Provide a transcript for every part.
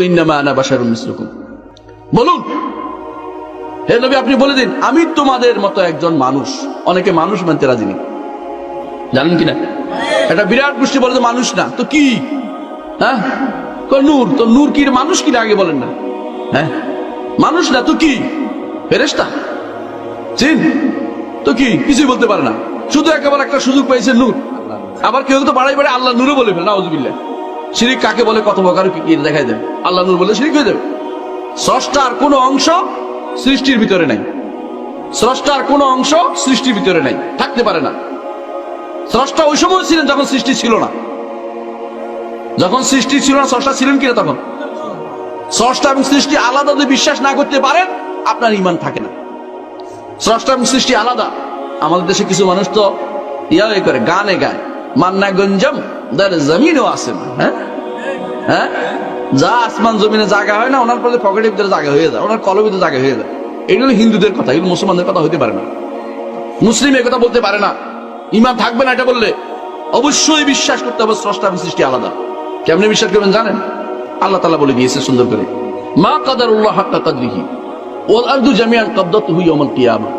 ইন্নামা আনা বাশারুম মিসলুকুম, বলুন হে নবী আপনি বলে দিন আমি তোমাদের মতো একজন মানুষ। অনেকে মানুষ মানতে রাজি নেই, জানেন কিনা? একটা বিরাট গোষ্ঠী বলে যে মানুষ না তো কি, হ্যাঁ নূর, তো নূর কি মানুষ কিনা আগে বলেন না? হ্যাঁ মানুষ না তো কি, ফেরেশতা জিন তো কি, কিছুই বলতে পারে না, শুধু একেবারে একটা সুযোগ পাইছে নূর। আবার কেউ তো বাড়াই বাড়াই আল্লাহ নূরও বলে ফেলে, নাউযুবিল্লাহ। শিরিক কাকে বলে কত প্রকার কি দেখাই দেবে, আল্লাহ নূর বলে শিরিক হয়ে যাবে। স্রষ্টার কোনো অংশ সৃষ্টির ভিতরে নাই, স্রষ্টার কোনো অংশ সৃষ্টির ভিতরে নাই, থাকতে পারে না। স্রষ্টা ওই সময় ছিলেন যখন সৃষ্টি ছিল না, যখন সৃষ্টি ছিল না স্রষ্টা ছিলেন কিনা তখন? স্রষ্টা এবং সৃষ্টি আলাদা যদি বিশ্বাস না করতে পারেন আপনার ঈমান থাকে না। স্রষ্টা এবং সৃষ্টি আলাদা। আমাদের দেশে কিছু মানুষ তো ইয়ে করে গানে গায়, মান্না গঞ্জম দার জমিনও আছে, হ্যাঁ হ্যাঁ, যা আসমান জমিনে জায়গা হয় না ওনার পরে পকেটের ভিতরে জায়গা হয়ে যায়, ওনার কলমের ভিতরে জায়গা হয়ে যায়। এগুলো হিন্দুদের কথা, এগুলো মুসলমানদের কথা হতে পারে না। মুসলিম একথা বলতে পারে না, ঈমান থাকবে না এটা বললে। অবশ্যই বিশ্বাস করতে হবে স্রষ্টা এবং সৃষ্টি আলাদা। কেমনে বিশ্বাস করবেন জানেন? আল্লাহ তাআলা বলে দিয়েছে সুন্দর করে, মা কাদারুল্লাহ হাক্কা কাদরিহি ওয়াল আরদু জামিআন কাবদাতুহু ইয়াওমাল কিয়ামা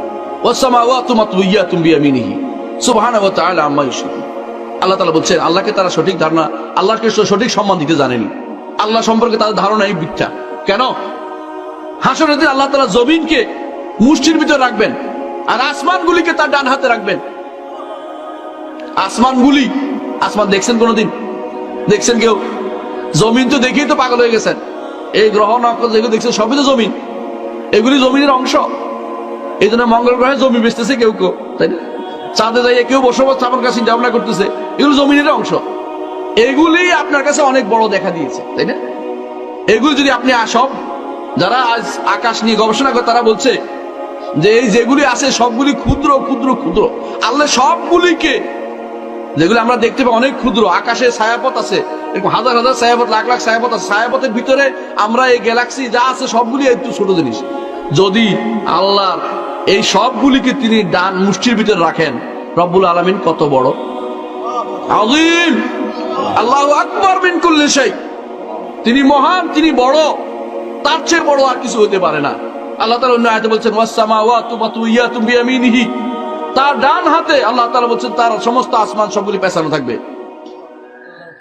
ওয়াস সামাওয়াতু মাতউইয়াতুন বিয়ামিনিহি সুবহানাহু ওয়া তাআলা আম্মা ইউশরিকুন। আল্লাহ তাআলা বলছেন আল্লাহকে তারা সঠিক ধারণা, আল্লাহকে সঠিক সম্মান দিতে জানেনি। আল্লাহ সম্পর্কে তাদের ধারণা এই মিথ্যা। কেন? হাসরের দিন আল্লাহ তাআলা জমিনকে মুষ্টির ভিতরে রাখবেন আর আসমানগুলিকে তার ডান হাতে রাখবেন। আসমানগুলি, আসমান দেখছেন কোনদিন? দেখছেন কেউ? জমিন তো দেখেই তো পাগল হয়ে গেছেন। এই গ্রহ নক্ষত্র যেগুলো দেখছেন সবই তো জমিন, এগুলি জমিনের অংশ। এই জন্য মঙ্গল গ্রহে জমি বেচতেছে কেউ কেউ, তাই না? চাঁদে যাইয়ে কেউ বসবাস স্থাপন কাছে চিন্তা ভাবনা করতেছে, এগুলো জমিনের অংশ। এগুলি আপনার কাছে অনেক বড় দেখা দিয়েছে, তাই না? এগুলি যদি আপনি সব যারা আজ আকাশ নিয়ে গবেষণা করে তারা বলছে যে এই যেগুলি আছে সবগুলি ক্ষুদ্র ক্ষুদ্র ক্ষুদ্র। আল্লাহ সবগুলিকে, যেগুলো আমরা দেখতে পাই অনেক ক্ষুদ্র, আকাশে ছায়াপথ আছে, এরকম হাজার হাজার ছায়াপথ, লাখ লাখ ছায়াপথ আছে, ছায়াপথের ভিতরে আমরা এই গ্যালাক্সি যা আছে সবগুলি একটু ছোট জিনিস। যদি আল্লাহ এই সবগুলিকে তিনি ডান মুষ্টির ভিতরে রাখেন, রব্বুল আলামিন কত বড়, আযীম, আল্লাহু আকবার মিন কুল্লি শাই। তিনি মহান, তিনি বড়, তার চেয়ে বড় আর কিছু হতে পারে না। আল্লাহ তাআলা অন্য আয়াতে বলছেন ওয়াস সামাওয়াতু মাতউইয়াতুন বিয়ামিনিহি, তার ডান হাতে আল্লাহ তাআলা বলছেন তার সমস্ত আসমান সবগুলি পেছানো থাকবে।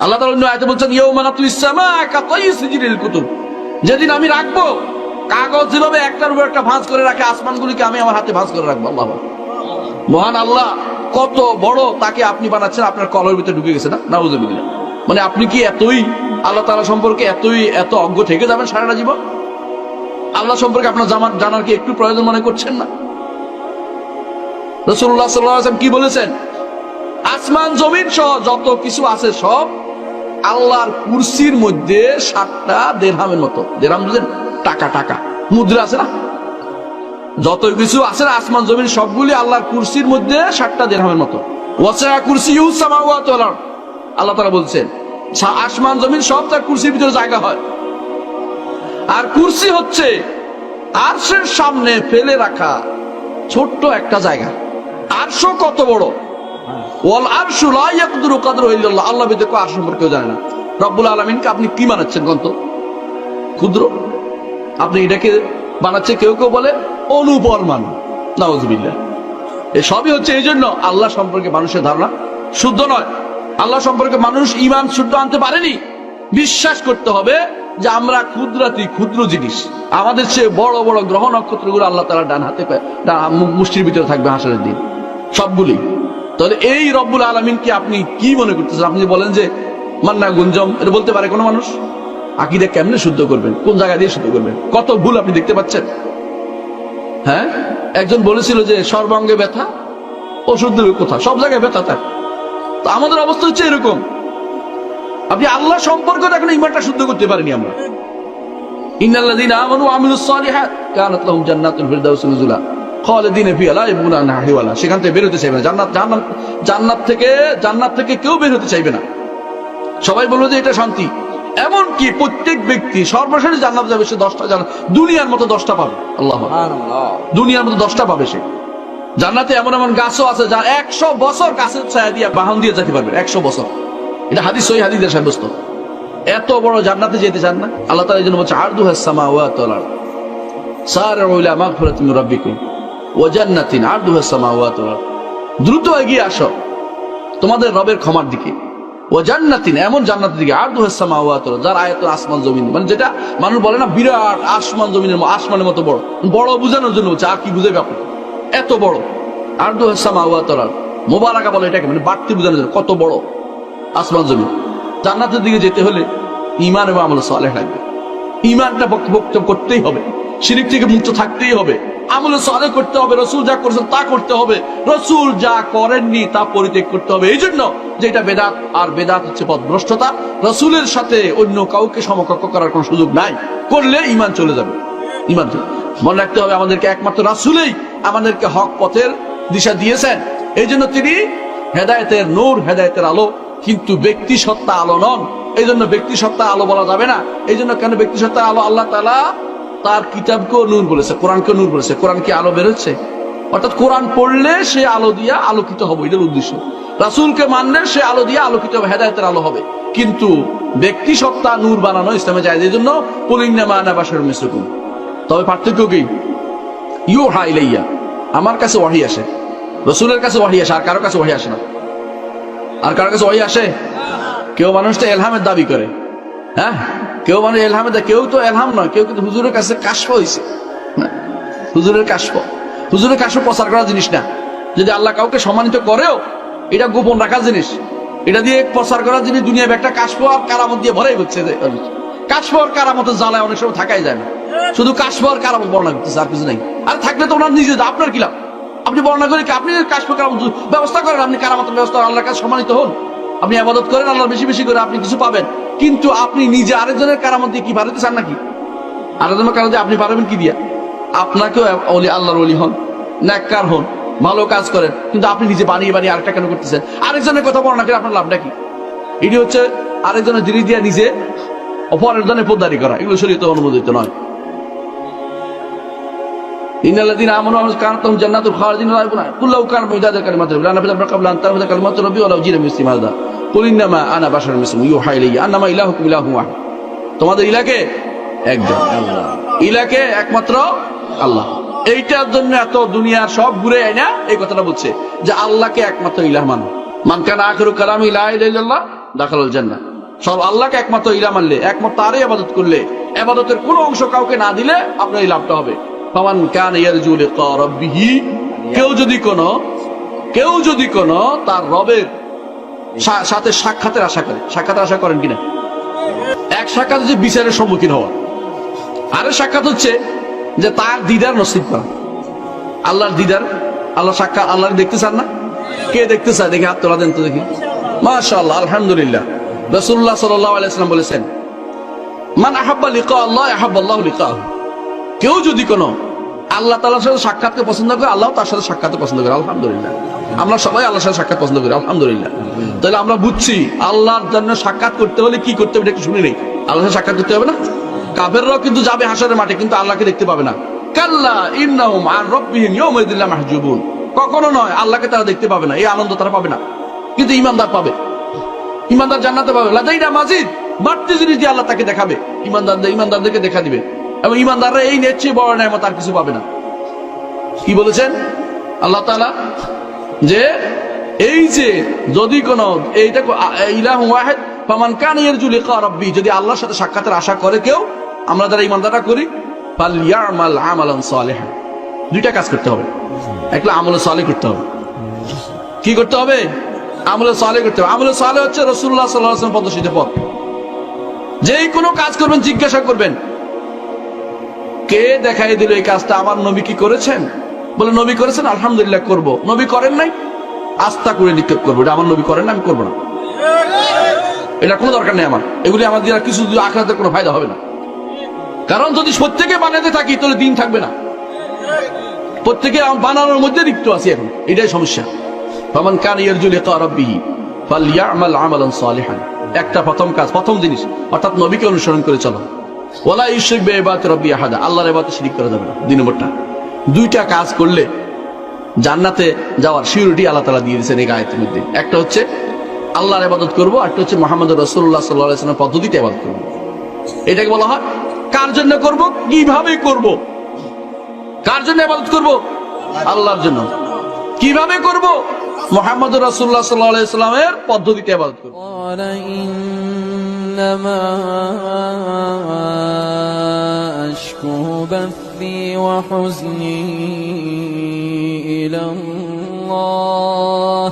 আল্লাহ তাআলা অন্য আয়াতে বলছেন ইয়াউমা নাতুইস সামাআ কাতাই সিজরিল কুতুব, যেদিন আমি রাখবো কাগজ যেভাবে একটার উপর একটা ভাঁজ করে রাখে, আসমানগুলিকে আমি আমার হাতে ভাঁজ করে রাখবো। আল্লাহ মহান, আল্লাহ কত বড়, তাকে আপনি বানাচ্ছেন আপনার কলের ভিতরে ঢুকে গেছে না, নাউযুবিল্লাহ। মানে আপনি কি এতই আল্লাহ তাআলা সম্পর্কে এত অজ্ঞ থেকে যাবেন সারাটা জীবন? আল্লাহ সম্পর্কে আপনার জানার কি একটু প্রয়োজন মনে করছেন না? রাসূলুল্লাহ সাল্লাল্লাহু আলাইহি ওয়াসাল্লাম কি বলেছেন? আসমান জমিন সহ যত কিছু আছে সব আল্লাহর কুরসির মধ্যে 7টা দিরহামের মতো। দিরহাম বুঝেন? টাকা, টাকা মুদ্রা আছে না, যত কিছু আছে না আসমান জমিন সবগুলি আল্লাহর কুরসির মধ্যে 7টা দিরহামের মতো। ওয়াসিআ কুরসিয়ুস সামাওয়াতি ওয়াল আরদ, আল্লাহ তাআলা বলছেন আসমান জমিন সব তার কুরসির ভিতরে জায়গা হয়। আর কুরসি হচ্ছে আরশের সামনে ফেলে রাখা ছোট্ট একটা জায়গা। আরশও কত বড়, ওয়াল আরশু লা ইয়াকদুরু কাদরু ইল্লাল্লাহ, আল্লাহ ব্যতীত আরশ সম্পর্কে কেউ জানে না। রব্বুল আলামিনকে আপনি কি বানাচ্ছেন কত ক্ষুদ্র, আপনি এটাকে বানাচ্ছে কেউ কেউ বলে অনুপরমাণু, নাউযুবিল্লাহ। এই সবই হচ্ছে এই জন্য আল্লাহ সম্পর্কে মানুষের ধারণা শুদ্ধ নয়। আল্লাহ সম্পর্কে মানুষ ঈমান শুদ্ধ আনতে পারেনি। বিশ্বাস করতে হবে যে আমরা ক্ষুদ্রাতি ক্ষুদ্র জিনিস, আমাদের চেয়ে বড় বড় গ্রহ নক্ষত্রগুলো আল্লাহ তাআলা ডান হাতে মুষ্টির ভিতরে থাকবে হাসরের দিন সবগুলি। তাহলে এই রব্বুল আলামিনকে আপনি কি মনে করতেছেন? আপনি বলেন যে মান্না গুঞ্জম, এটা বলতে পারে কোনো মানুষ? আকীদা কেমনে শুদ্ধ করবেন? কোন জায়গা দিয়ে শুদ্ধ করবেন? কত ভুল আপনি দেখতে পাচ্ছেন। হ্যাঁ, একজন বলেছিল যে সর্বাঙ্গে ব্যথা, ওষুধ দেবে কোথা? সব জায়গায় ব্যথা তার। তো আমাদের অবস্থা হচ্ছে এরকম। আপনি আল্লাহ সম্পর্কে এখন ঈমানটা শুদ্ধ করতে পারেনি আমরা। ইন্নাল্লাযীনা আমানু ওয়া আমিলুস সালিহাত কানাত লাহুম জান্নাতুল ফিরদাউসি নুজুলা খালিদিনা ফিহা লা ইয়াবগুনা আনহা হিওয়ালা। সেখান থেকে বের হতে চাইবে না। জান্নাত থেকে কেউ বের হতে চাইবে না। সবাই বলবে যে এটা শান্তি। এমনকি প্রত্যেক ব্যক্তি সর্বশেষ জান্নাত যাবে, সে 10টা জান্নাত, দুনিয়ার মতো 10টা পাবে। আল্লাহ সুবহানাল্লাহ, দুনিয়ার মতো 10টা পাবে সে। জান্নাতে এমন এমন গাছও আছে যা 100 বছর গাছের ছায়া দিয়ে বাহন দিয়ে যেতে পারবে, 100 বছর। এটা হাদিস, সহিহ হাদিসে সাব্যস্ত। এত বড় জান্নাতে যেতে চান না? আল্লাহ তাআলা এই জন্য বলছে আরদুহাস সামাওয়াতু ওয়াল আরদ সারি'উ ইলা মাগফিরাতিন মির রাব্বিকুম ওয়া জান্নাতিন আরদুহাস সামাওয়াতু ওয়াল আরদ। দ্রুত এগিয়ে আসো তোমাদের রবের ক্ষমার দিকে, ও জান্নাতিন এমন জান্নাতের দিকে আরদুহাস সামাওয়াতু ওয়াল আরদ, যার আয়তন আসমান জমিন, মানে যেটা মানুষ বলে না বিরাট আসমান জমিনের আসমানের মতো বড়, বড় বোঝানোর জন্য বলছে, আর কি বুঝাবে আপনি, এত বড় আরদুহাস সামাওয়াতু ওয়াল আরদ। মোবারকা বলে এটাকে, মানে বাড়তি বোঝানোর জন্য, কত বড় আসমান জমিন। জান্নাতের দিকে যেতে হলে ঈমান এবং আমল সালেহ লাগবে। ঈমানটা বক্তব্য করতেই হবে, শিরক থেকে মুক্ত থাকতেই হবে, আমল সালেহ করতে হবে, রসুল যা করেছেন তা করতে হবে, রসুল যা করেননি তা পরিত্যাগ করতে হবে। এই জন্য যে এটা বেদাত, আর বেদাত হচ্ছে পথভ্রষ্টতা। রসুলের সাথে অন্য কাউকে সমকক্ষ করার কোনো সুযোগ নাই, করলে ঈমান চলে যাবে। ঈমান মনে রাখতে হবে, আমাদেরকে একমাত্র রাসূলই আমাদেরকে হক পথের দিশা দিয়েছেন। এই জন্য তিনি হেদায়েতের নূর, হেদায়েতের আলো, কিন্তু ব্যক্তি সত্তা আলো নন। এই জন্য ব্যক্তি সত্তা আলো বলা যাবে না। এই জন্য কেন ব্যক্তি সত্তা আলো? আল্লাহ তাআলা তার কিতাবকেও নূর বলেছে, কোরআনকেও নূর বলেছে। কোরআন কি আলো বেরোচ্ছে? অর্থাৎ কোরআন পড়লে সে আলো দিয়া আলোকিত হবে, এটার উদ্দেশ্য। রাসূলকে মানলে সে আলো দিয়ে আলোকিত হবে, হেদায়েতের আলো হবে। কিন্তু ব্যক্তি সত্তা নূর বানানো ইসলামে জায়েজ। এই জন্য কুল ইন্নামা আনা বাশারুম মিসলুকুম। তবে পার্থক্য কি? ইউহা ইলাইয়া, আমার কাছে ওহী আসে, রাসূলের কাছে ওহী আসে, আর কারো কাছে ওহী আসে না। আর কারো কাছে ওহী আসে? কেউ মানুষটা এলহামের দাবি করে, হ্যাঁ, কেউ মানুষ এলহামের, কেউ তো এলহাম নয়, কেউ কিন্তু হুজুরের কাছে কাশফ হয়েছে। হুজুরের কাশফ, হুজুরের কাশফ প্রচার করার জিনিস না। যদি আল্লাহ কাউকে সম্মানিত করেও, এটা গোপন রাখার জিনিস, এটা দিয়ে প্রচার করার জিনিস। দুনিয়া একটা কাশফ আর কারামত দিয়ে ভরাই হচ্ছে। কাশফ আর কারামতের জ্বালায় অনেক সময় থাকাই যায় না, শুধু কাশফ আর কারামত বর্ণনা করতেছে, আর কিছু নাই। আর থাকলে তো ওনার নিজে, আপনার কি লাভ? আপনি বর্ণনা করে আপনি কাশফ কারামত ব্যবস্থা করেন, আপনি কারামতের ব্যবস্থা, আল্লাহর কাছে সম্মানিত হন, আপনি ইবাদত করেন আল্লাহর বেশি বেশি করে, আপনি কিছু পাবেন। কিন্তু আপনি নিজে আরেকজনের কারামত দিয়ে কি বাড়াতে চান নাকি? আরেকজনের কারামত দিয়ে আপনি পারবেন কি দিয়া? আপনাকেও ওলি, আল্লাহর ওলি হন, নেককার হন, ভালো কাজ করেন, কিন্তু আপনি নিজে বানিয়ে বানিয়ে আরেকটা কেন করতেছেন? আরেকজনের কথা বর্ণনা করে আপনার লাভটা কি? এটি হচ্ছে আরেকজনের জিনিস দিয়ে নিজে অপরের জন্য পোদ্দারি করা। এগুলো শরীয়তে অনুমোদিত নয়। ইন্নাল্লাযীনা আমানু ওয়া কানাতুহুম জান্নাতুল খালিদিন লা ইয়াবগুনা কুল্লাহু কানা মিদাদা কালিমাতিহি লা নাফিযা ক্বাবলা আন তানফিযা কালিমাতু রাব্বি ওয়া লাউ জিনা বিমিসলিহি মাদাদা কুল ইন্নামা আনা বাশারুম মিসলুকুম ইউহা ইলাইয়া আন্নামা ইলাহুকুম ইলাহুন ওয়াহিদ। তোমাদের ইলাকে একজন, আল্লাহ, ইলাকে একমাত্র আল্লাহ। এইটার জন্য এত দুনিয়ার সব ঘুরে আয় না এই কথাটা বলছে যে আল্লাহকে একমাত্র ইলাহ মানো। মান কানা আখিরু কালামি লা ইলাহা ইল্লাল্লাহ দাখালাল জান্নাহ। সব আল্লাহকে একমাত্র ইলাহ মানলে, একমাত্র তারই ইবাদত করলে, ইবাদতের কোনো অংশ কাউকে না দিলে আপনার এই লাভটা হবে। ফামান কানা ইয়ারজু লিকা রাব্বিহি, কেউ যদি কোনো তার রবের সাথে সাক্ষাতের আশা করে। সাক্ষাতের আশা করেন কিনা? এক সাক্ষাৎ হচ্ছে বিচারের সম্মুখীন হওয়া, আরেক সাক্ষাৎ হচ্ছে যে তার দিদার নসিব করা। আল্লাহর দিদার, আল্লাহ সাক্ষাৎ, আল্লাহকে দেখতে চান না? কে দেখতে চায়? দেখি হাত তোলা দেন তো দেখি। মাশাআল্লাহ, আলহামদুলিল্লাহ। রাসূলুল্লাহ সাল্লাল্লাহু আলাইহি ওয়াসাল্লাম বলেছেন, মান আহাব্বা লিকা আল্লাহ আহাব্বাল্লাহু লিকাহু। কেউ যদি কোনো আল্লাহ তাআলার সাথে সাক্ষাৎকে পছন্দ করে, আল্লাহ তার সাথে সাক্ষাৎ পছন্দ করে। আলহামদুলিল্লাহ, আমরা সবাই আল্লাহর সাথে সাক্ষাৎ পছন্দ করি, আলহামদুলিল্লাহ। তাহলে আমরা বুঝছি আল্লাহর জন্য সাক্ষাৎ করতে হলে কি করতে হবে, একটু শুনে নেই। আল্লাহর সাথে সাক্ষাৎ করতে হবে না? কাফেররাও কিন্তু যাবে হাসরের মাঠে, কিন্তু আল্লাহকে দেখতে পাবে না। কাল্লা ইন্নাহুম আন রাব্বিহিম ইয়াওমাইযিন লামাহজুবুন। কখনো নয়, আল্লাহকে তারা দেখতে পাবে না, এই আনন্দ তারা পাবে না। কিন্তু ঈমানদার পাবে, ঈমানদার জান্নাতে পাবে। লাদাইনা মাজিদ, বাড়তি জিনিস দিয়ে আল্লাহ তাকে দেখাবে, ঈমানদারদেরকে দেখা দিবে। এবং ঈমানদাররা এই নেচে বড় নেয়ামত আর কিছু পাবে না। কি বলেছেন আল্লাহ তাআলা? যে এই যে যদি কোনো এইটা ইলাহু ওয়াহিদ ফামান কানা ইয়ারজু লিকা রাব্বি, যদি আল্লাহর সাথে সাক্ষাতের আশা করে কেউ, আমরা যারা ঈমানদাররা করি, ফালইয়ামাল আমালান সালিহান। দুইটা কাজ করতে হবে। একটা আমলে সালেহ করতে হবে। কি করতে হবে? আমলে সালেহ করতে হবে। আমলে সালেহ হচ্ছে রাসূলুল্লাহ সাল্লাল্লাহু আলাইহি ওয়াসাল্লাম পদ্ধতিতে পথ। যেই কোনো কাজ করবেন জিজ্ঞাসা করবেন, কে দেখাই দিল এই কাজটা? আমার নবী কি করেছেন? বলে নবী করেছেন, আলহামদুলিল্লাহ করব। নবী করেন নাই, আস্থা করে নিক্ষেপ করবো, এটা আমার নবী করেন না, আমি করবো না। এটা কোনো দরকার নেই আমার। এগুলি আমাদের আর কিছু আখিরাতের কোনো ফায়দা হবে না। কারণ যদি প্রত্যেকে বানাতে থাকি তাহলে দিন থাকবে না। প্রত্যেকে বানানোর মধ্যে লিপ্ত আছি এখন, এটাই সমস্যা। ফামান কানা ইয়ারজু লিকা রাব্বিহি ফালইয়ামাল আমালান সালিহান। একটা প্রথম কাজ, প্রথম জিনিস, অর্থাৎ নবীকে অনুসরণ করে চলো। ওয়ালা ইউশরিক বিইবাদাতি রাব্বি আহাদা, আল্লাহর ইবাদতে শিরক করা যাবে না। দুই নম্বরটা, দুইটা কাজ করলে জান্নাতে যাওয়ার সিউরিটি আল্লাহ তাআলা দিয়ে দিয়েছেন এই আয়াতের মধ্যে। একটা হচ্ছে আল্লাহর ইবাদত করবো, আর একটা হচ্ছে মুহাম্মদ রাসূলুল্লাহ সাল্লাল্লাহু আলাইহি ওয়াসাল্লামের পদ্ধতিতে ইবাদত করবো। এটাকে বলা হয় কার জন্য করব, কিভাবে করব। কার জন্য ইবাদত করব? আল্লাহর জন্য। কিভাবে করব? মুহাম্মদ রাসূলুল্লাহ সাল্লাল্লাহু আলাইহি ওয়াসাল্লামের পদ্ধতিতে ইবাদত করব। إنما أشكو بثي وحزني إلى الله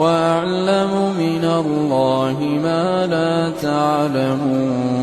وأعلم من الله ما لا تعلمون